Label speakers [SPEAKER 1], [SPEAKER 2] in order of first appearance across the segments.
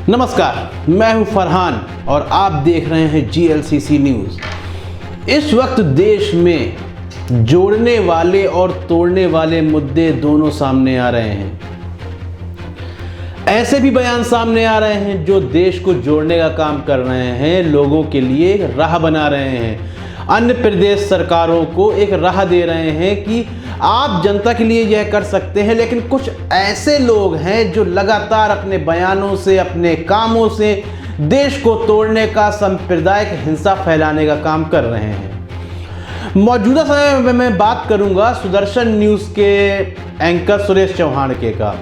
[SPEAKER 1] नमस्कार, मैं हूं फरहान और आप देख रहे हैं GLCC न्यूज़। इस वक्त देश में जोड़ने वाले और तोड़ने वाले मुद्दे दोनों सामने आ रहे हैं। ऐसे भी बयान सामने आ रहे हैं जो देश को जोड़ने का काम कर रहे हैं, लोगों के लिए एक राह बना रहे हैं, अन्य प्रदेश सरकारों को एक राह दे रहे हैं कि आप जनता के लिए यह कर सकते हैं। लेकिन कुछ ऐसे लोग हैं जो लगातार अपने बयानों से, अपने कामों से देश को तोड़ने का, सांप्रदायिक हिंसा फैलाने का काम कर रहे हैं। मौजूदा समय में मैं बात करूंगा सुदर्शन न्यूज़ के एंकर सुरेश चौहानके का।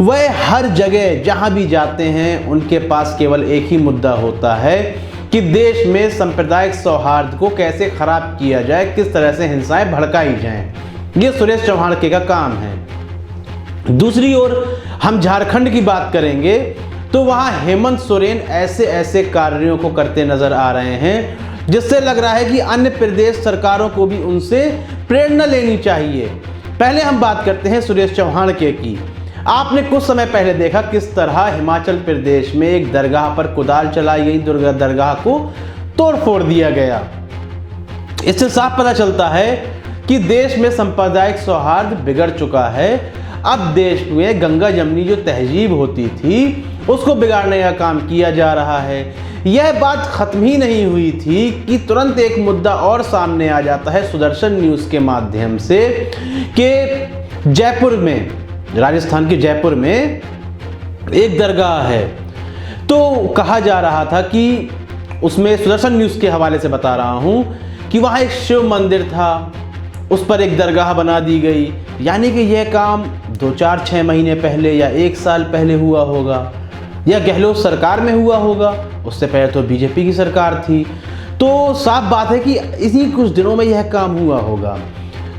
[SPEAKER 1] वह हर जगह जहां भी जाते हैं उनके पास केवल एक ही मुद्दा होता है कि देश में सांप्रदायिक सौहार्द को कैसे खराब किया जाए, किस तरह से हिंसाएं भड़काई जाएं। ये सुरेश चौहानके का काम है। दूसरी ओर हम झारखंड की बात करेंगे तो वहां हेमंत सोरेन ऐसे कार्यों को करते नजर आ रहे हैं जिससे लग रहा है कि अन्य प्रदेश सरकारों को भी उनसे प्रेरणा लेनी चाहिए। पहले हम बात करते हैं सुरेश चौहानके की। आपने कुछ समय पहले देखा किस तरह हिमाचल प्रदेश में एक दरगाह पर कुदाल चलाई गई, दरगाह को तोड़ फोड़ दिया गया। इससे साफ पता चलता है कि देश में सांप्रदायिक सौहार्द बिगड़ चुका है। अब देश में गंगा जमनी जो तहजीब होती थी उसको बिगाड़ने का काम किया जा रहा है। यह बात खत्म ही नहीं हुई थी कि तुरंत एक मुद्दा और सामने आ जाता है सुदर्शन न्यूज़ के माध्यम से कि जयपुर में, राजस्थान के जयपुर में एक दरगाह है। तो कहा जा रहा था कि उसमें, सुदर्शन न्यूज़ के हवाले से बता रहा हूं कि वहां एक शिव मंदिर था, उस पर एक दरगाह बना दी गई। यानी कि यह काम 2-4-6 महीने पहले या 1 साल पहले हुआ होगा, या गहलोत सरकार में हुआ होगा। उससे पहले तो बीजेपी की सरकार थी। तो साफ बात है कि इसी कुछ दिनों में यह काम हुआ होगा।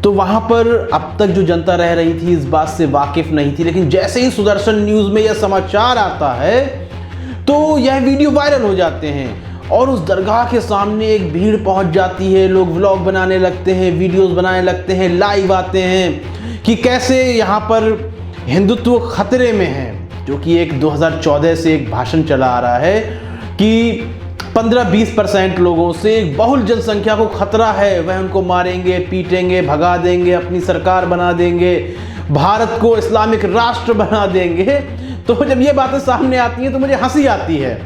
[SPEAKER 1] तो वहाँ पर अब तक जो जनता रह रही थी इस बात से वाकिफ नहीं थी। लेकिन जैसे ही सुदर्शन न्यूज़ में यह समाचार आता है तो यह वीडियो वायरल हो जाते हैं और उस दरगाह के सामने एक भीड़ पहुंच जाती है। लोग व्लॉग बनाने लगते हैं, वीडियोस बनाने लगते हैं, लाइव आते हैं कि कैसे यहाँ पर हिंदुत्व खतरे में है। जो कि एक 2014 से एक भाषण चला आ रहा है कि 15-20% लोगों से एक बहुल जनसंख्या को खतरा है, वह उनको मारेंगे, पीटेंगे, भगा देंगे, अपनी सरकार बना देंगे, भारत को इस्लामिक राष्ट्र बना देंगे। तो जब ये बातें सामने आती हैं तो मुझे हंसी आती है,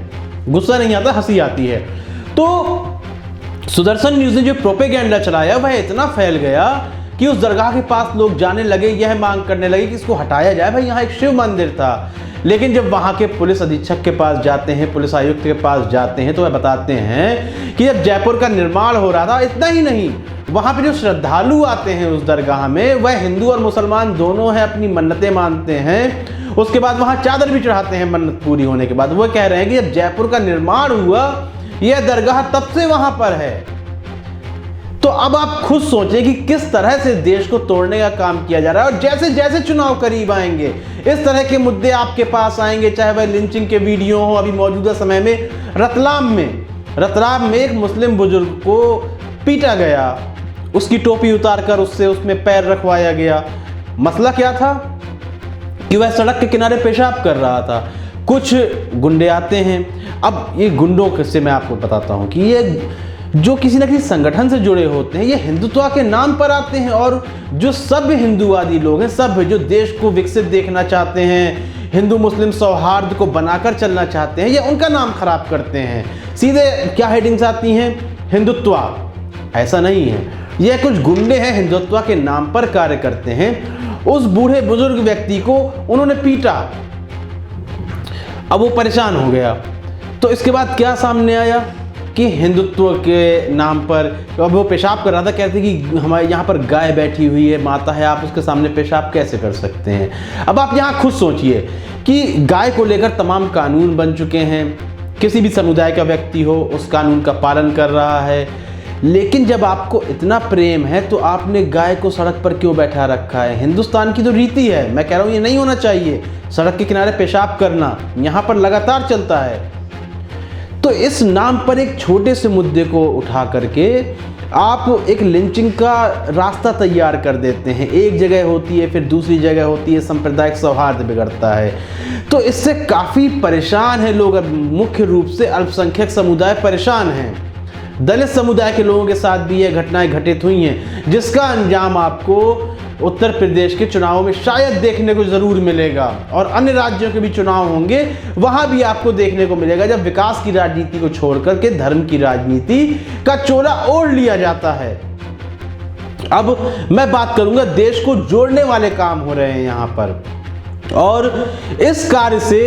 [SPEAKER 1] गुस्सा नहीं आता, हंसी आती है। तो सुदर्शन न्यूज़ ने जो प्रोपेगेंडा चलाया वह इतना फैल गया कि उस दरगाह के पास लोग जाने लगे, यह मांग करने लगे कि इसको हटाया जाए। भाई यहाँ एक शिव मंदिर था। लेकिन जब वहाँ के पुलिस अधीक्षक के पास जाते हैं, पुलिस आयुक्त के पास जाते हैं तो वह बताते हैं कि जब जयपुर का निर्माण हो रहा था, इतना ही नहीं, वहाँ पे जो श्रद्धालु आते हैं उस दरगाह में वह हिंदू और मुसलमान दोनों हैं, अपनी मन्नतें मानते हैं। उसके बाद वहाँ चादर भी चढ़ाते हैं मन्नत पूरी होने के बाद। वो कह रहे हैं कि जब जयपुर का निर्माण हुआ यह दरगाह तब से वहाँ पर है। तो अब आप खुद सोचें कि किस तरह से देश को तोड़ने का काम किया जा रहा है। और जैसे जैसे चुनाव करीब आएंगे इस तरह के मुद्दे आपके पास आएंगे, चाहे वह लिंचिंग के वीडियो हो। अभी मौजूदा समय में रतलाम में एक मुस्लिम बुजुर्ग को पीटा गया, उसकी टोपी उतार कर उसमें पैर रखवाया गया। मसला क्या था कि वह सड़क के किनारे पेशाब कर रहा था। कुछ गुंडे आते हैं। अब ये गुंडों से मैं आपको बताता हूँ कि ये जो किसी न किसी संगठन से जुड़े होते हैं, ये हिंदुत्व के नाम पर आते हैं। और जो सभ्य हिंदुवादी लोग हैं, सभ्य जो देश को विकसित देखना चाहते हैं, हिंदू मुस्लिम सौहार्द को बनाकर चलना चाहते हैं, ये उनका नाम खराब करते हैं। सीधे क्या हेडिंग्स आती हैं? हिंदुत्व। ऐसा नहीं है, ये कुछ गुंडे हैं, हिंदुत्व के नाम पर कार्य करते हैं। उस बूढ़े बुजुर्ग व्यक्ति को उन्होंने पीटा, अब वो परेशान हो गया। तो इसके बाद क्या सामने आया कि हिंदुत्व के नाम पर, अब वो पेशाब कर रहा था, कहते कि हमारे यहाँ पर गाय बैठी हुई है, माता है, आप उसके सामने पेशाब कैसे कर सकते हैं। अब आप यहाँ खुद सोचिए कि गाय को लेकर तमाम कानून बन चुके हैं, किसी भी समुदाय का व्यक्ति हो उस कानून का पालन कर रहा है। लेकिन जब आपको इतना प्रेम है तो आपने गाय को सड़क पर क्यों बैठा रखा है? हिंदुस्तान की तो रीति है, मैं कह रहा हूँ ये नहीं होना चाहिए। सड़क के किनारे पेशाब करना यहाँ पर लगातार चलता है। तो इस नाम पर एक छोटे से मुद्दे को उठा करके आप एक लिंचिंग का रास्ता तैयार कर देते हैं। एक जगह होती है, फिर दूसरी जगह होती है, सांप्रदायिक सौहार्द बिगड़ता है। तो इससे काफ़ी परेशान हैं लोग। अब मुख्य रूप से अल्पसंख्यक समुदाय परेशान हैं। दलित समुदाय के लोगों के साथ भी ये घटनाएं घटित हुई हैं, जिसका अंजाम आपको उत्तर प्रदेश के चुनाव में शायद देखने को ज़रूर मिलेगा। और अन्य राज्यों के भी चुनाव होंगे, वहाँ भी आपको देखने को मिलेगा जब विकास की राजनीति को छोड़कर के धर्म की राजनीति का चोला ओढ़ लिया जाता है। अब मैं बात करूंगा, देश को जोड़ने वाले काम हो रहे हैं यहाँ पर, और इस कार्य से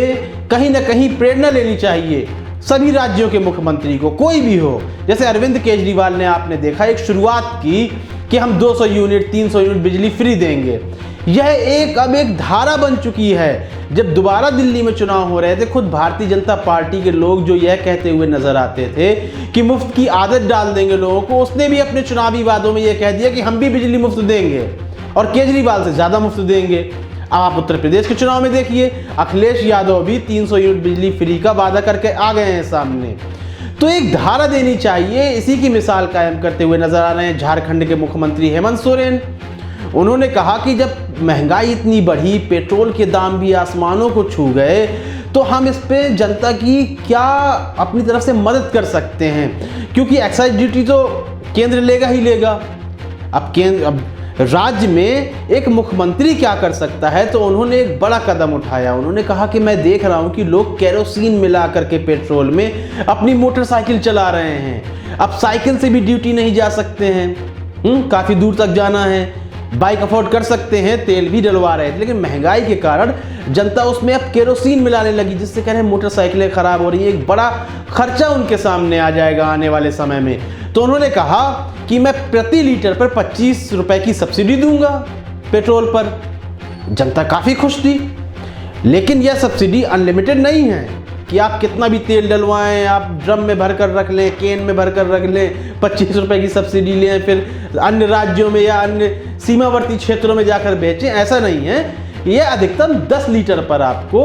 [SPEAKER 1] कहीं ना कहीं प्रेरणा लेनी चाहिए सभी राज्यों के मुख्यमंत्री को, कोई भी हो। जैसे अरविंद केजरीवाल ने, आपने देखा, एक शुरुआत की कि हम 200 यूनिट 300 यूनिट बिजली फ्री देंगे। यह अब एक धारा बन चुकी है। जब दोबारा दिल्ली में चुनाव हो रहे थे, खुद भारतीय जनता पार्टी के लोग जो यह कहते हुए नजर आते थे कि मुफ्त की आदत डाल देंगे लोगों को, उसने भी अपने चुनावी वादों में यह कह दिया कि हम भी बिजली मुफ्त देंगे और केजरीवाल से ज़्यादा मुफ्त देंगे। अब आप उत्तर प्रदेश के चुनाव में देखिए, अखिलेश यादव भी 300 यूनिट बिजली फ्री का वादा करके आ गए हैं सामने। तो एक धारा देनी चाहिए। इसी की मिसाल कायम करते हुए नजर आ रहे हैं झारखंड के मुख्यमंत्री हेमंत सोरेन। उन्होंने कहा कि जब महंगाई इतनी बढ़ी, पेट्रोल के दाम भी आसमानों को छू गए, तो हम इस पे जनता की क्या अपनी तरफ से मदद कर सकते हैं, क्योंकि एक्साइज ड्यूटी तो केंद्र लेगा ही लेगा। अब राज्य में एक मुख्यमंत्री क्या कर सकता है, तो उन्होंने एक बड़ा कदम उठाया। उन्होंने कहा कि मैं देख रहा हूं कि लोग केरोसिन मिला करके पेट्रोल में अपनी मोटरसाइकिल चला रहे हैं। अब साइकिल से भी ड्यूटी नहीं जा सकते हैं, काफ़ी दूर तक जाना है, बाइक अफोर्ड कर सकते हैं, तेल भी डलवा रहे थे, लेकिन महंगाई के कारण जनता उसमें अब केरोसिन मिलाने लगी, जिससे कह रहे हैं मोटरसाइकिलें खराब हो रही हैं। एक बड़ा खर्चा उनके सामने आ जाएगा आने वाले समय में। तो उन्होंने कहा कि मैं प्रति लीटर पर 25 रुपए की सब्सिडी दूंगा पेट्रोल पर। जनता काफ़ी खुश थी, लेकिन यह सब्सिडी अनलिमिटेड नहीं है कि आप कितना भी तेल डलवाएं, आप ड्रम में भर कर रख लें, कैन में भर कर रख लें, 25 रुपए की सब्सिडी लें, फिर अन्य राज्यों में या अन्य सीमावर्ती क्षेत्रों में जाकर बेचें। ऐसा नहीं है। यह अधिकतम 10 लीटर पर आपको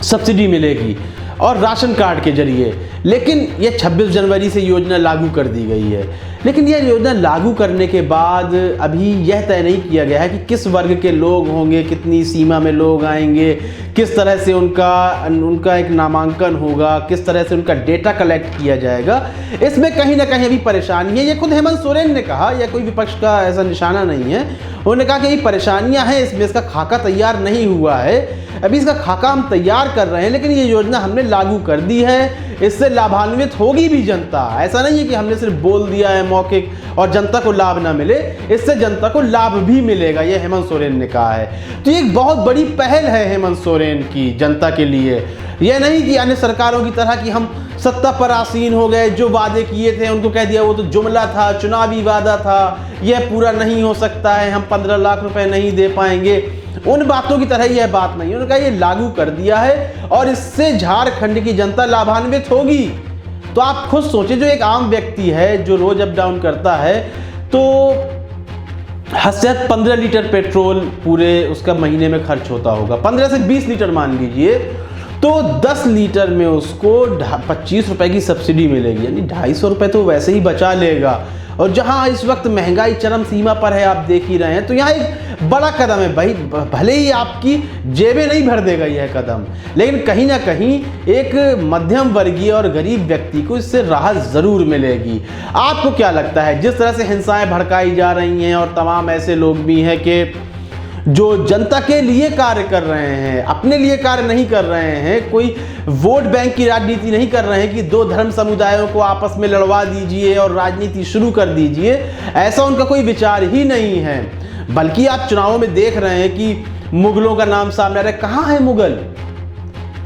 [SPEAKER 1] सब्सिडी मिलेगी और राशन कार्ड के जरिए। लेकिन यह 26 जनवरी से योजना लागू कर दी गई है। लेकिन यह योजना लागू करने के बाद अभी यह तय नहीं किया गया है कि किस वर्ग के लोग होंगे, कितनी सीमा में लोग आएंगे, किस तरह से उनका एक नामांकन होगा, किस तरह से उनका डेटा कलेक्ट किया जाएगा। इसमें कहीं ना कहीं अभी परेशानी है। ये खुद हेमंत सोरेन ने कहा, यह कोई विपक्ष का ऐसा निशाना नहीं है। उन्होंने कहा कि ये परेशानियां हैं, इसमें इसका खाका तैयार नहीं हुआ है, अभी इसका खाका हम तैयार कर रहे हैं, लेकिन ये योजना हमने लागू कर दी है। इससे लाभान्वित होगी भी जनता। ऐसा नहीं है कि हमने सिर्फ बोल दिया है मौखिक और जनता को लाभ ना मिले, इससे जनता को लाभ भी मिलेगा, यह हेमंत सोरेन ने कहा है। तो ये एक बहुत बड़ी पहल है हेमंत सोरेन की जनता के लिए। यह नहीं कि अन्य सरकारों की तरह कि हम सत्ता पर आसीन हो गए, जो वादे किए थे उनको कह दिया वो तो जुमला था, चुनावी वादा था, यह पूरा नहीं हो सकता है, हम 15 लाख रुपए नहीं दे पाएंगे। उन बातों की तरह यह बात नहीं है। उन्होंने कहा ये लागू कर दिया है और इससे झारखंड की जनता लाभान्वित होगी। तो आप खुद सोचें, जो एक आम व्यक्ति है जो रोज अप डाउन करता है, तो 15 लीटर पेट्रोल पूरे उसका महीने में खर्च होता होगा, 15 से 20 लीटर मान लीजिए, तो 10 लीटर में उसको 25 रुपए की सब्सिडी मिलेगी, यानी 250 रुपए तो वैसे ही बचा लेगा। और जहां इस वक्त महंगाई चरम सीमा पर है, आप देख ही रहे हैं, तो यहाँ एक बड़ा कदम है भाई। भले ही आपकी जेबें नहीं भर देगा यह कदम, लेकिन कहीं ना कहीं एक मध्यम वर्गीय और गरीब व्यक्ति को इससे राहत जरूर मिलेगी। आपको क्या लगता है, जिस तरह से हिंसाएं भड़काई जा रही हैं और तमाम ऐसे लोग भी हैं कि जो जनता के लिए कार्य कर रहे हैं, अपने लिए कार्य नहीं कर रहे हैं, कोई वोट बैंक की राजनीति नहीं कर रहे हैं कि दो धर्म समुदायों को आपस में लड़वा दीजिए और राजनीति शुरू कर दीजिए, ऐसा उनका कोई विचार ही नहीं है। बल्कि आप चुनावों में देख रहे हैं कि मुगलों का नाम सामने आ रहा है। कहाँ है मुगल,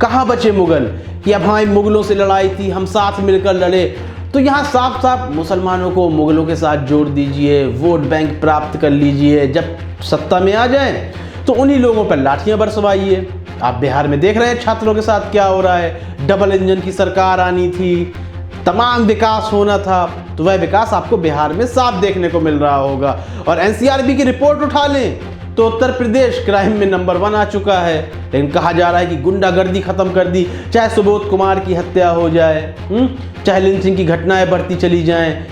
[SPEAKER 1] कहाँ बचे मुगल कि अब हाँ मुगलों से लड़ाई थी, हम साथ मिलकर लड़े। तो यहाँ साफ साफ मुसलमानों को मुगलों के साथ जोड़ दीजिए, वोट बैंक प्राप्त कर लीजिए, जब सत्ता में आ जाएं तो उन्हीं लोगों पर लाठियां बरसवाइए। आप बिहार में देख रहे हैं छात्रों के साथ क्या हो रहा है। डबल इंजन की सरकार आनी थी, तमाम विकास होना था, तो वह विकास आपको बिहार में साफ देखने को मिल रहा होगा। और एनसीआरबी की रिपोर्ट उठा लें तो उत्तर प्रदेश क्राइम में नंबर 1 आ चुका है। लेकिन कहा जा रहा है कि गुंडागर्दी खत्म कर दी, चाहे सुबोध कुमार की हत्या हो जाए, चाहे लिंचिंग की घटनाएं बढ़ती चली जाएं,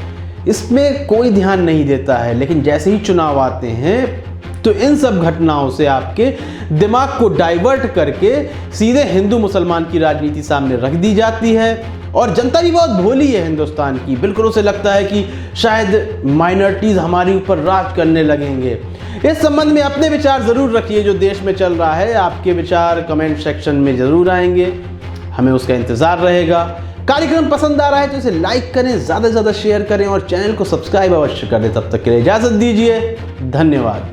[SPEAKER 1] इसमें कोई ध्यान नहीं देता है। लेकिन जैसे ही चुनाव आते हैं तो इन सब घटनाओं से आपके दिमाग को डाइवर्ट करके सीधे हिंदू मुसलमान की राजनीति सामने रख दी जाती है। और जनता भी बहुत भोली है हिंदुस्तान की, बिल्कुल उसे लगता है कि शायद माइनॉरिटीज़ हमारे ऊपर राज करने लगेंगे। इस संबंध में अपने विचार ज़रूर रखिए जो देश में चल रहा है। आपके विचार कमेंट सेक्शन में ज़रूर आएंगे, हमें उसका इंतज़ार रहेगा। कार्यक्रम पसंद आ रहा है तो इसे लाइक करें, ज़्यादा से ज़्यादा शेयर करें और चैनल को सब्सक्राइब अवश्य करें। तब तक के लिए इजाज़त दीजिए, धन्यवाद।